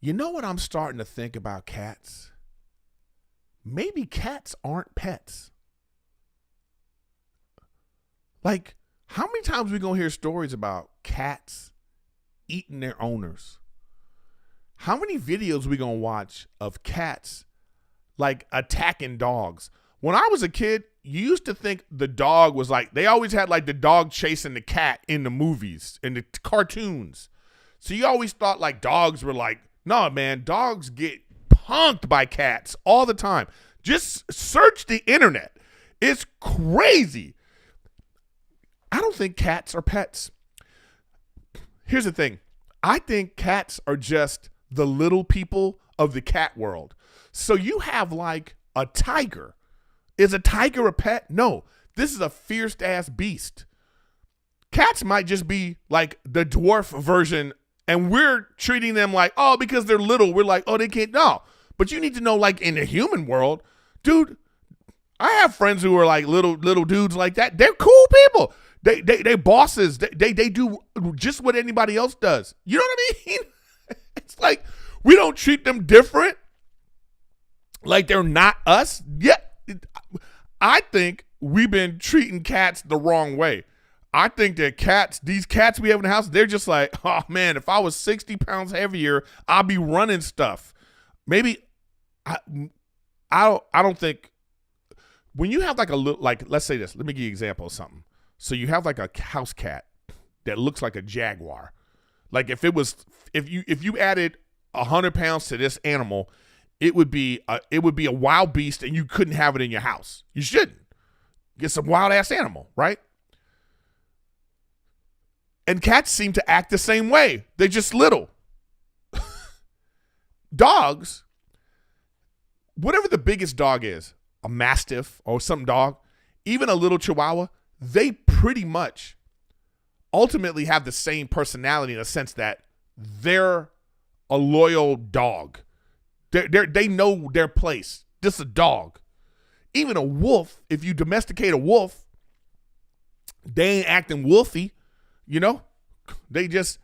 [SPEAKER 1] You know what I'm starting to think about cats? Maybe cats aren't pets. Like, how many times are we going to hear stories about cats eating their owners? How many videos are we going to watch of cats, like, attacking dogs? When I was a kid, you used to think the dog was like, they always had, like, the dog chasing the cat in the movies, in the cartoons. So you always thought, like, dogs were like, no, man, dogs get punked by cats all the time. Just search the internet. It's crazy. I don't think cats are pets. Here's the thing. I think cats are just the little people of the cat world. So you have like a tiger. Is a tiger a pet? No. This is a fierce-ass beast. Cats might just be like the dwarf version, and we're treating them like, oh, because they're little, we're like, oh, they can't. No. But you need to know, like, in the human world, dude, I have friends who are like little dudes like that. They're cool people. They bosses. They do just what anybody else does. You know what I mean? It's like we don't treat them different. Like they're not us. Yeah. I think we've been treating cats the wrong way. I think that these cats we have in the house, they're just like, oh man, if I was 60 pounds heavier, I'd be running stuff. Maybe I don't think when you have like a little, like, let's say this, let me give you an example of something. So you have like a house cat that looks like a jaguar. Like if you added 100 pounds to this animal, it would be a wild beast, and you couldn't have it in your house. You shouldn't. Get some wild ass animal, right? And cats seem to act the same way. They're just little. Dogs, whatever the biggest dog is, a mastiff or some dog, even a little chihuahua, they pretty much ultimately have the same personality in the sense that they're a loyal dog. They know their place. This is a dog. Even a wolf, if you domesticate a wolf, they ain't acting wolfy, you know? They just,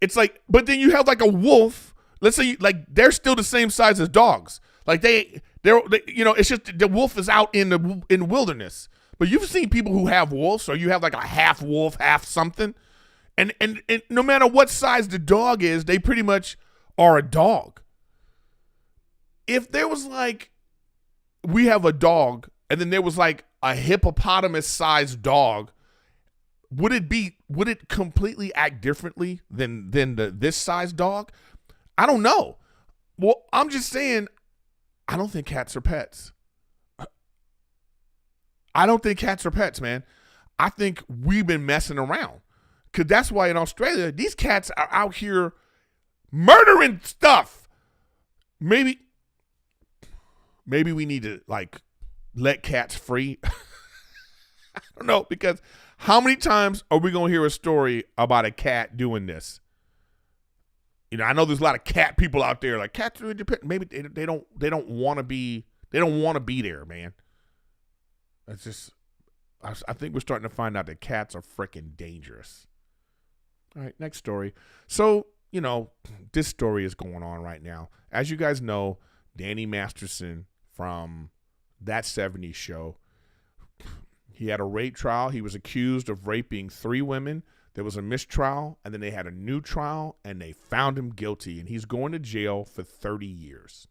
[SPEAKER 1] it's like, but then you have like a wolf, let's say they're still the same size as dogs. Like they're you know, it's just the wolf is out in the wilderness. But you've seen people who have wolves, or you have like a half wolf, half something. And no matter what size the dog is, they pretty much are a dog. If there was like, we have a dog, and then there was like a hippopotamus-sized dog, would it completely act differently than this size dog? I don't know. Well, I'm just saying, I don't think cats are pets. I don't think cats are pets, man. I think we've been messing around. Because that's why in Australia, these cats are out here murdering stuff. Maybe we need to, like, let cats free. I don't know, because how many times are we going to hear a story about a cat doing this? You know, I know there's a lot of cat people out there, like, cats are independent. Maybe they don't want to be there, man. That's just, I think we're starting to find out that cats are freaking dangerous. All right, next story. So, you know, this story is going on right now. As you guys know, Danny Masterson from That 70s Show, he had a rape trial. He was accused of raping 3 women. There was a mistrial, and then they had a new trial, and they found him guilty, and he's going to jail for 30 years.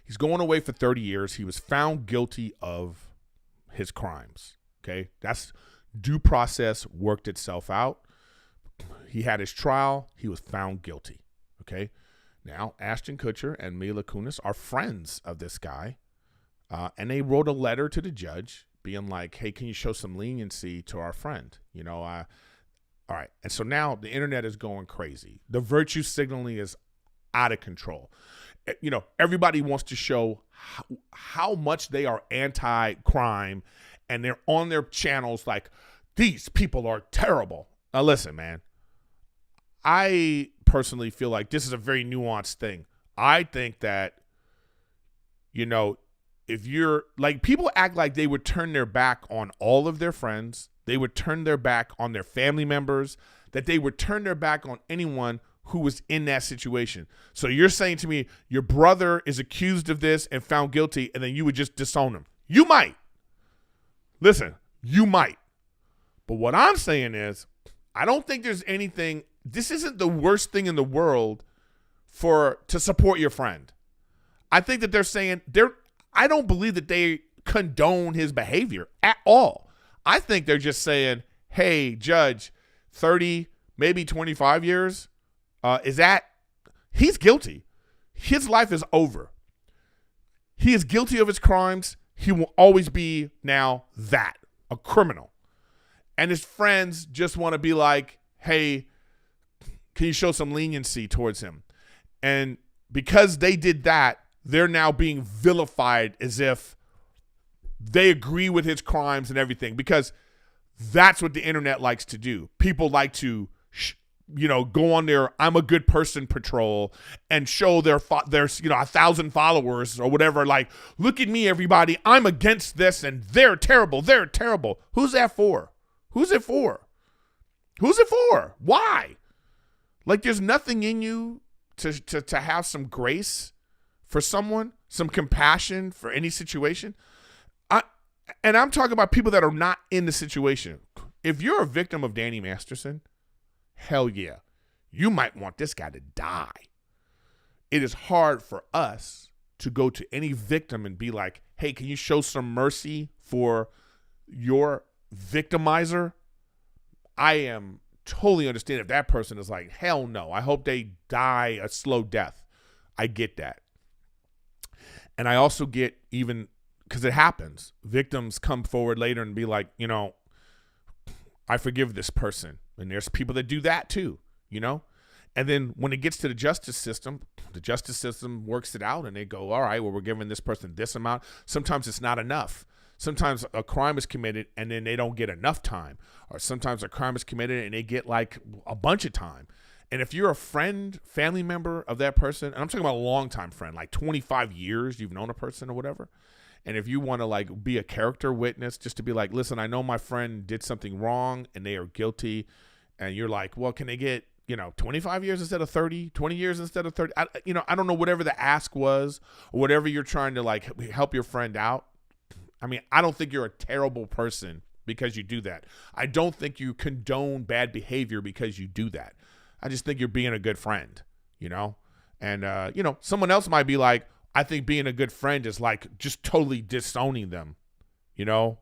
[SPEAKER 1] He's going away for 30 years. He was found guilty of his crimes, okay? That's due process worked itself out. He had his trial. He was found guilty, okay? Now, Ashton Kutcher and Mila Kunis are friends of this guy, and they wrote a letter to the judge being like, hey, can you show some leniency to our friend? You know, all right. And so now the internet is going crazy. The virtue signaling is out of control. You know, everybody wants to show how much they are anti-crime and they're on their channels like, these people are terrible. Now listen, man, I personally feel like this is a very nuanced thing. I think that, if you're like, people act like they would turn their back on all of their friends, they would turn their back on their family members, that they would turn their back on anyone who was in that situation. So you're saying to me, your brother is accused of this and found guilty, and then you would just disown him. You might. Listen, you might. But what I'm saying is, I don't think there's anything, this isn't the worst thing in the world to support your friend. I think that they're saying, I don't believe that they condone his behavior at all. I think they're just saying, hey, judge, 30, maybe 25 years, he's guilty. His life is over. He is guilty of his crimes. He will always be now a criminal. And his friends just want to be like, hey, can you show some leniency towards him? And because they did that, they're now being vilified as if they agree with his crimes and everything, because that's what the internet likes to do. People like to, go on their I'm a good person patrol and show their 1,000 followers or whatever. Like, look at me, everybody. I'm against this and they're terrible. They're terrible. Who's that for? Who's it for? Who's it for? Why? Like, there's nothing in you to have some grace for someone, some compassion for any situation. And I'm talking about people that are not in the situation. If you're a victim of Danny Masterson, hell yeah, you might want this guy to die. It is hard for us to go to any victim and be like, hey, can you show some mercy for your victimizer? I am totally understand if that person is like, hell no, I hope they die a slow death. I get that. And I also get, even because it happens, victims come forward later and be like, I forgive this person. And there's people that do that too, And then when it gets to the justice system works it out and they go, all right, well, we're giving this person this amount. Sometimes it's not enough. Sometimes a crime is committed and then they don't get enough time. Or sometimes a crime is committed and they get like a bunch of time. And if you're a friend, family member of that person, and I'm talking about a longtime friend, like 25 years you've known a person or whatever, and if you want to like be a character witness, just to be like, listen, I know my friend did something wrong and they are guilty, and you're like, well, can they get 25 years instead of 30, 20 years instead of 30? I don't know, whatever the ask was or whatever you're trying to like help your friend out. I mean, I don't think you're a terrible person because you do that. I don't think you condone bad behavior because you do that. I just think you're being a good friend, And, someone else might be like, I think being a good friend is like just totally disowning them, So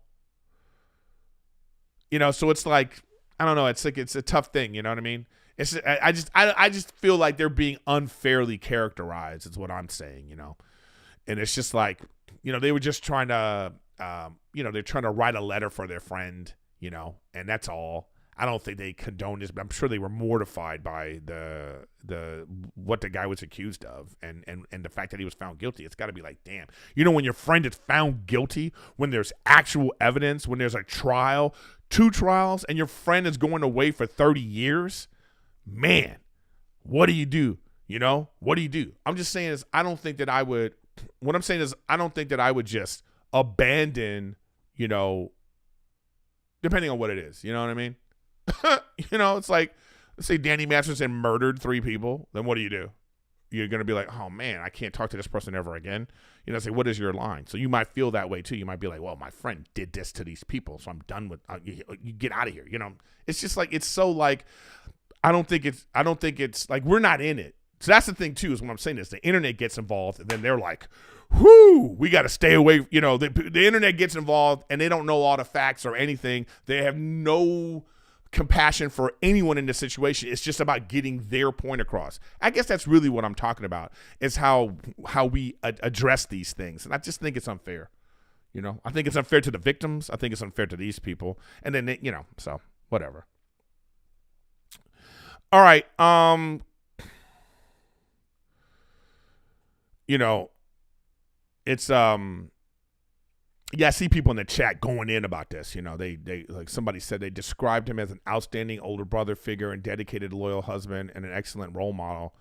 [SPEAKER 1] it's like, I don't know. It's like, it's a tough thing. You know what I mean? I just feel like they're being unfairly characterized is what I'm saying, And it's just like, they were just trying to, they're trying to write a letter for their friend, and that's all. I don't think they condoned this, but I'm sure they were mortified by the what the guy was accused of and the fact that he was found guilty. It's got to be like, damn. When your friend is found guilty, when there's actual evidence, when there's a trial, 2 trials, and your friend is going away for 30 years, man, what do you do? What do you do? I'm just saying is I don't think that I would – what I'm saying is I don't think that I would just abandon, depending on what it is. You know what I mean? It's like, let's say Danny Masterson murdered 3 people. Then what do? You're going to be like, oh, man, I can't talk to this person ever again. Say, what is your line? So you might feel that way, too. You might be like, well, my friend did this to these people, so I'm done with you get out of here. It's just like, it's so like, I don't think it's like we're not in it. So that's the thing, too, is what I'm saying is the internet gets involved, and then they're like, whoo, we got to stay away. The internet gets involved, and they don't know all the facts or anything. They have no compassion for anyone in this situation. It's just about getting their point across. I guess that's really what I'm talking about, is how we address these things. And I just think it's unfair. I think it's unfair to the victims. I think it's unfair to these people. And then, so whatever. All right. It's Yeah, I see people in the chat going in about this. They like somebody said they described him as an outstanding older brother figure and dedicated, loyal husband and an excellent role model.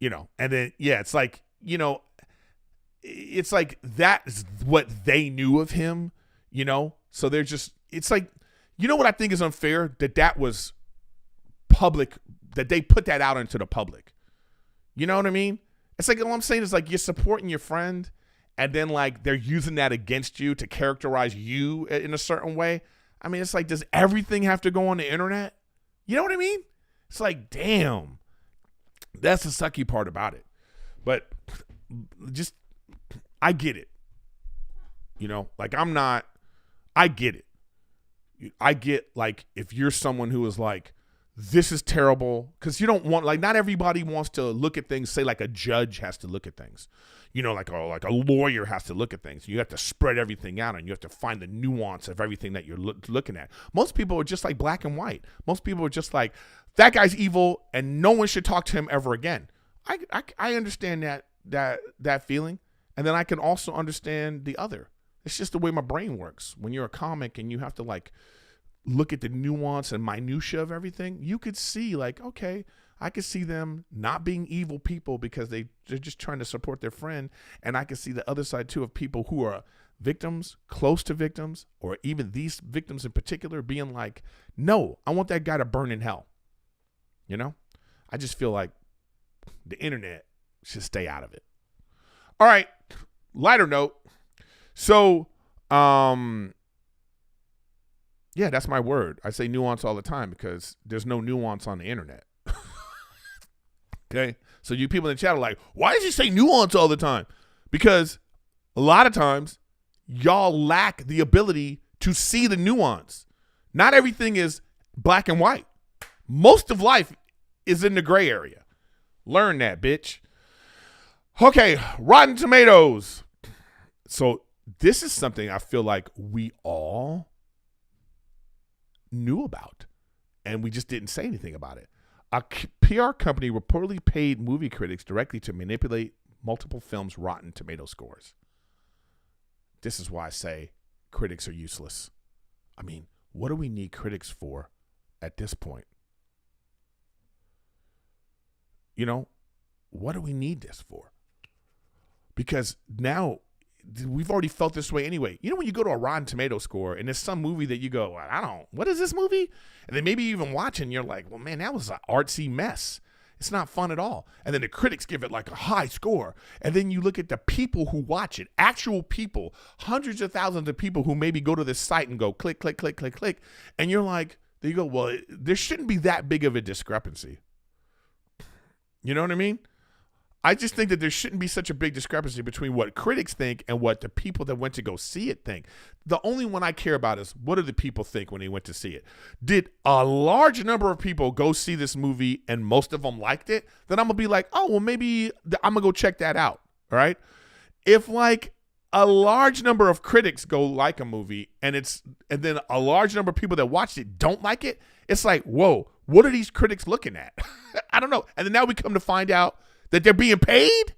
[SPEAKER 1] And then it's like, it's like that's what they knew of him. So they're just, it's like, what I think is unfair, that was public, that they put that out into the public. You know what I mean? It's like, all I'm saying is like, you're supporting your friend and then like they're using that against you to characterize you in a certain way. I mean, it's like, does everything have to go on the internet? You know what I mean? It's like, damn, that's the sucky part about it. But just, I get it. Like I get it. I get like, if you're someone who is like, this is terrible, because you don't want, like, not everybody wants to look at things, say like a judge has to look at things, like a lawyer has to look at things. You have to spread everything out and you have to find the nuance of everything that you're looking at. Most people are just like black and white. Most people are just like, that guy's evil and no one should talk to him ever again. I understand that feeling. And then I can also understand the other. It's just the way my brain works. When you're a comic and you have to like look at the nuance and minutia of everything, you could see like, okay, I could see them not being evil people because they're just trying to support their friend. And I can see the other side too of people who are victims, close to victims, or even these victims in particular being like, no, I want that guy to burn in hell. I just feel like the internet should stay out of it. All right, lighter note. So, yeah, that's my word. I say nuance all the time because there's no nuance on the internet. Okay? So you people in the chat are like, why does he say nuance all the time? Because a lot of times y'all lack the ability to see the nuance. Not everything is black and white. Most of life is in the gray area. Learn that, bitch. Okay, Rotten Tomatoes. So this is something I feel like we all knew about, and we just didn't say anything about it. A PR company reportedly paid movie critics directly to manipulate multiple films' Rotten Tomato scores. This is why I say critics are useless. I mean, what do we need critics for at this point? What do we need this for? Because now we've already felt this way anyway. When you go to a Rotten Tomato score and there's some movie that you go, what is this movie? And then maybe you even watch it and you're like, well, man, that was an artsy mess. It's not fun at all. And then the critics give it like a high score. And then you look at the people who watch it, actual people, hundreds of thousands of people who maybe go to this site and go click, click, click, click, click. And you're like, there you go, well, there shouldn't be that big of a discrepancy. You know what I mean? I just think that there shouldn't be such a big discrepancy between what critics think and what the people that went to go see it think. The only one I care about is, what do the people think when they went to see it? Did a large number of people go see this movie and most of them liked it? Then I'm going to be like, oh, well, maybe I'm going to go check that out. All right. If like a large number of critics go like a movie and then a large number of people that watched it don't like it, it's like, whoa, what are these critics looking at? I don't know. And then now we come to find out that they're being paid?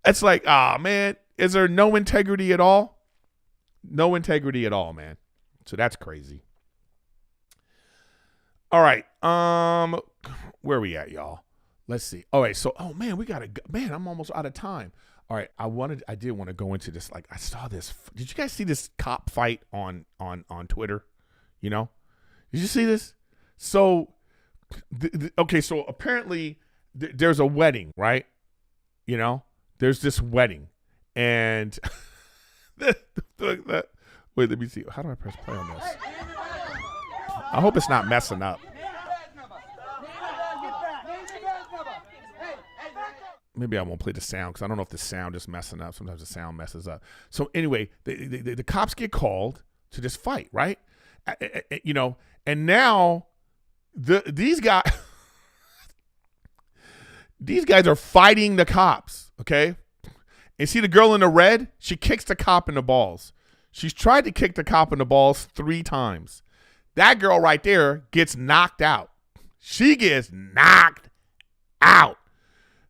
[SPEAKER 1] It's like, man, is there no integrity at all? No integrity at all, man. So that's crazy. All right. Where are we at, y'all? Let's see. All right. So, man, we got to go. Man, I'm almost out of time. All right. I did want to go into this. Like, I saw this. Did you guys see this cop fight on Twitter? Did you see this? So, okay. So apparently, there's a wedding, right? There's this wedding, and wait, let me see. How do I press play on this? I hope it's not messing up. Maybe I won't play the sound because I don't know if the sound is messing up. Sometimes the sound messes up. So anyway, the cops get called to this fight, right? And now these guys. These guys are fighting the cops, okay? And see the girl in the red? She kicks the cop in the balls. She's tried to kick the cop in the balls 3 times. That girl right there gets knocked out. She gets knocked out,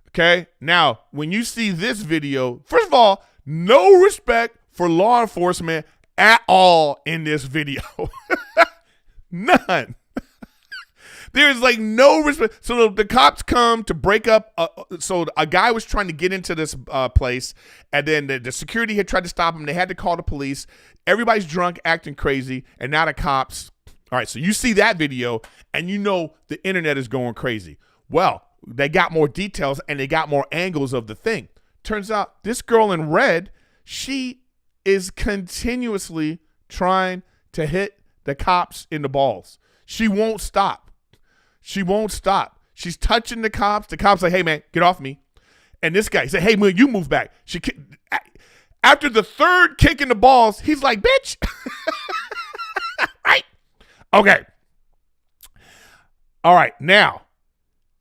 [SPEAKER 1] okay? Now, when you see this video, first of all, no respect for law enforcement at all in this video. None. There's like no respect. So the cops come to break up. So a guy was trying to get into this place, and then the security had tried to stop him. They had to call the police. Everybody's drunk, acting crazy, and now the cops. All right, so you see that video, and you know the internet is going crazy. Well, they got more details, and they got more angles of the thing. Turns out this girl in red, she is continuously trying to hit the cops in the balls. She won't stop. She won't stop. She's touching the cops. The cops like, hey, man, get off me. And this guy said, hey, man, you move back. After the third kick in the balls, he's like, bitch. Right? Okay. All right. Now,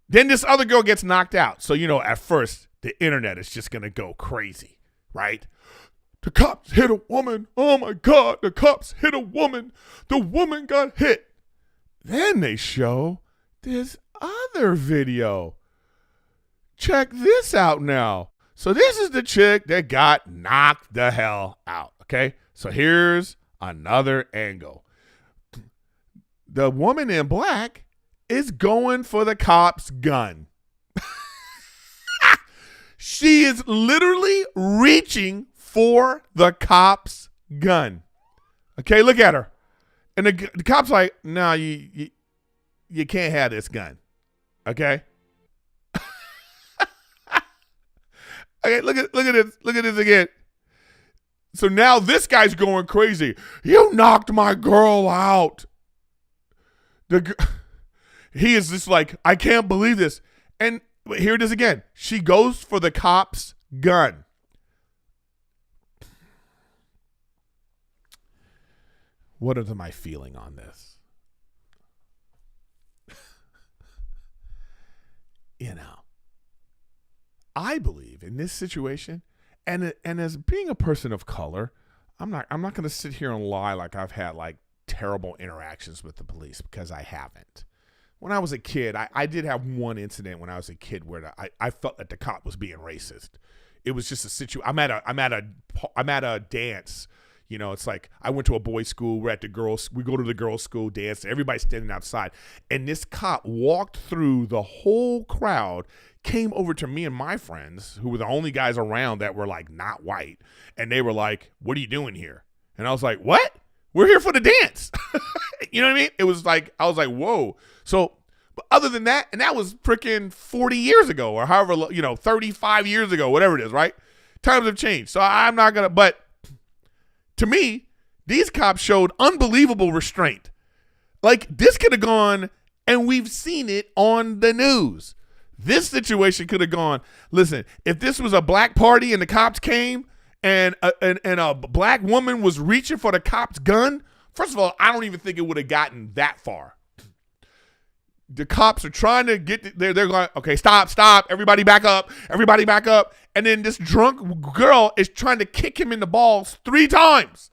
[SPEAKER 1] then this other girl gets knocked out. So, at first, the internet is just going to go crazy, right? The cops hit a woman. Oh, my God. The cops hit a woman. The woman got hit. Then they show this other video. Check this out now. So this is the chick that got knocked the hell out, okay? So here's another angle. The woman in black is going for the cop's gun. She is literally reaching for the cop's gun. Okay, look at her. And the cop's like, no, you can't have this gun. Okay? Okay, look at this. Look at this again. So now this guy's going crazy. You knocked my girl out. He is just like, I can't believe this. And here it is again. She goes for the cop's gun. What am I feeling on this? I believe in this situation, and as being a person of color, I'm not going to sit here and lie like I've had like terrible interactions with the police, because I haven't. When I was a kid, I did have one incident when I was a kid where I felt that the cop was being racist. It was just a situation. I'm at a dance. It's like I went to a boys' school. We go to the girls' school, dance. Everybody's standing outside. And this cop walked through the whole crowd, came over to me and my friends, who were the only guys around that were like not white. And they were like, what are you doing here? And I was like, what? We're here for the dance. You know what I mean? It was like, I was like, whoa. So, but other than that, and that was freaking 40 years ago or however, 35 years ago, whatever it is, right? Times have changed. So I'm not going to, but to me, these cops showed unbelievable restraint. Like, this could have gone, and we've seen it on the news. This situation could have gone, listen, if this was a black party and the cops came and a black woman was reaching for the cop's gun, first of all, I don't even think it would have gotten that far. The cops are trying to get there. They're going, okay, stop. Everybody back up. And then this drunk girl is trying to kick him in the balls 3 times.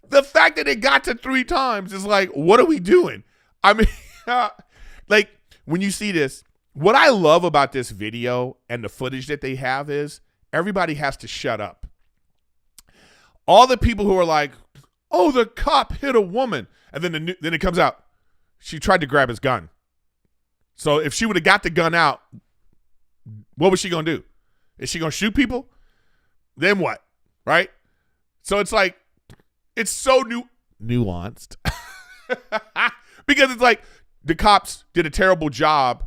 [SPEAKER 1] The fact that it got to 3 times is like, what are we doing? I mean, like when you see this, what I love about this video and the footage that they have is everybody has to shut up. All the people who are like, oh, the cop hit a woman. And then it comes out, she tried to grab his gun. So if she would have got the gun out, what was she going to do? Is she going to shoot people? Then what? Right? So it's like, it's so nuanced. Because it's like the cops did a terrible job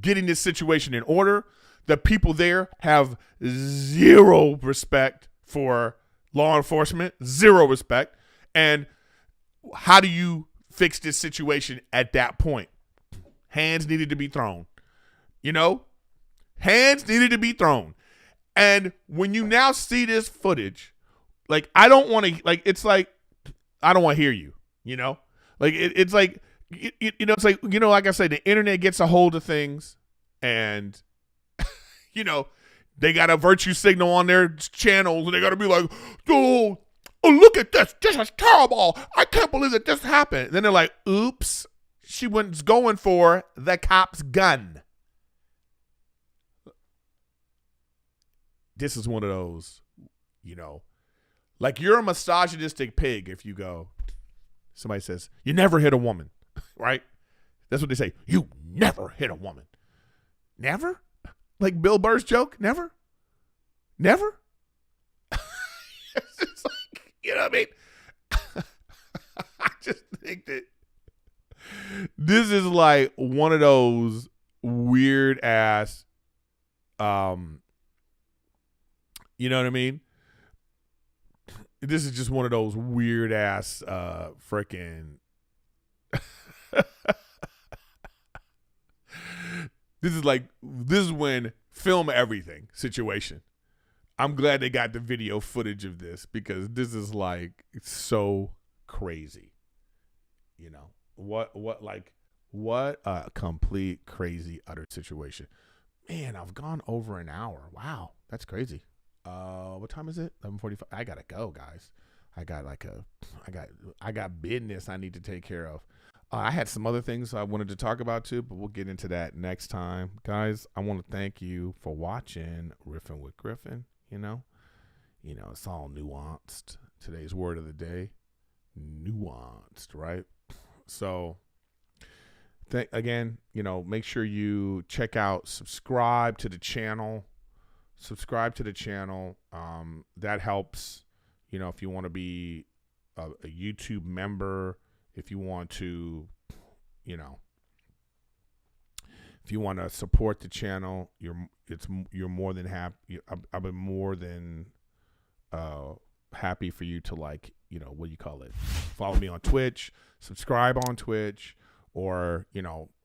[SPEAKER 1] getting this situation in order. The people there have zero respect for law enforcement, zero respect. And how do you fix this situation at that point? Hands needed to be thrown. Hands needed to be thrown. And when you now see this footage, like, I don't want to, like, it's like, I don't want to hear you, Like, it's like, it's like, like I said, the internet gets a hold of things and, they got a virtue signal on their channels and they got to be like, oh, look at this. This is terrible. I can't believe that this happened. And then they're like, oops, she was going for the cop's gun. This is one of those you know. Like you're a misogynistic pig if you go, somebody says, you never hit a woman, right? That's what they say. You never hit a woman. Never? Like Bill Burr's joke? Never? Never? It's just like, you know what I mean? I just think that this is like one of those weird ass, you know what I mean? This is just one of those weird ass freaking this is when film everything situation. I'm glad they got the video footage of this because this is like it's so crazy. You know, what a complete crazy utter situation. Man, I've gone over an hour. Wow, that's crazy. What time is it? 11:45. I gotta go, guys. I got business I need to take care of. I had some other things I wanted to talk about too, but we'll get into that next time. Guys, I want to thank you for watching Riffin with Griffin. You know, it's all nuanced. Today's word of the day, nuanced, right? So, again, make sure you subscribe to the channel. That helps, if you want to be a YouTube member, if you want to, if you want to support the channel, you're more than happy. I've been more than happy for you to follow me on Twitch, subscribe on Twitch, or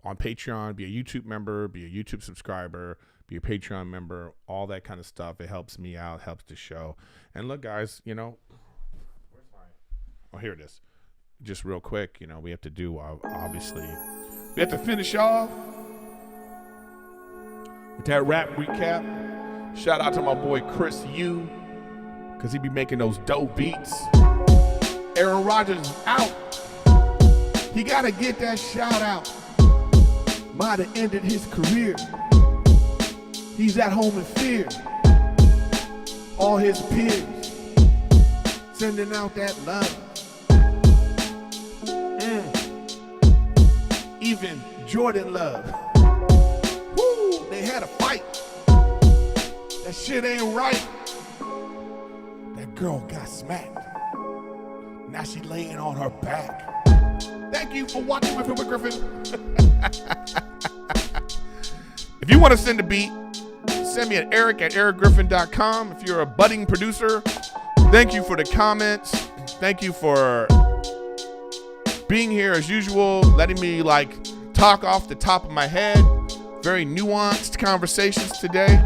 [SPEAKER 1] on Patreon, be a YouTube member, be a YouTube subscriber, be a Patreon member, all that kind of stuff. It helps me out, helps the show. And look, guys, where's oh, here it is. Just real quick, we have to do, obviously, we have to finish off with that rap recap. Shout out to my boy Chris U, because he be making those dope beats. Aaron Rodgers is out. He got to get that shout out. Might have ended his career. He's at home in fear. All his peers sending out that love. Even Jordan Love. Woo, they had a fight. That shit ain't right. That girl got smacked. Now she laying on her back. Thank you for watching Riffin with Griffin. If you want to send a beat, send me at eric@erikgriffin.com. If you're a budding producer, thank you for the comments. Thank you for being here as usual, letting me talk off the top of my head. Very nuanced conversations today.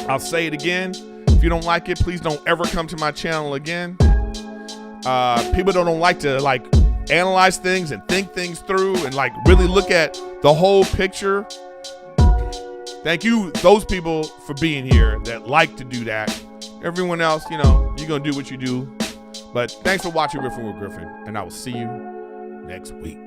[SPEAKER 1] I'll say it again. If you don't like it, please don't ever come to my channel again. People don't like to analyze things and think things through and really look at the whole picture. Thank you, those people, for being here that like to do that. Everyone else, you're going to do what you do. But thanks for watching Riffin with Griffin, and I will see you next week.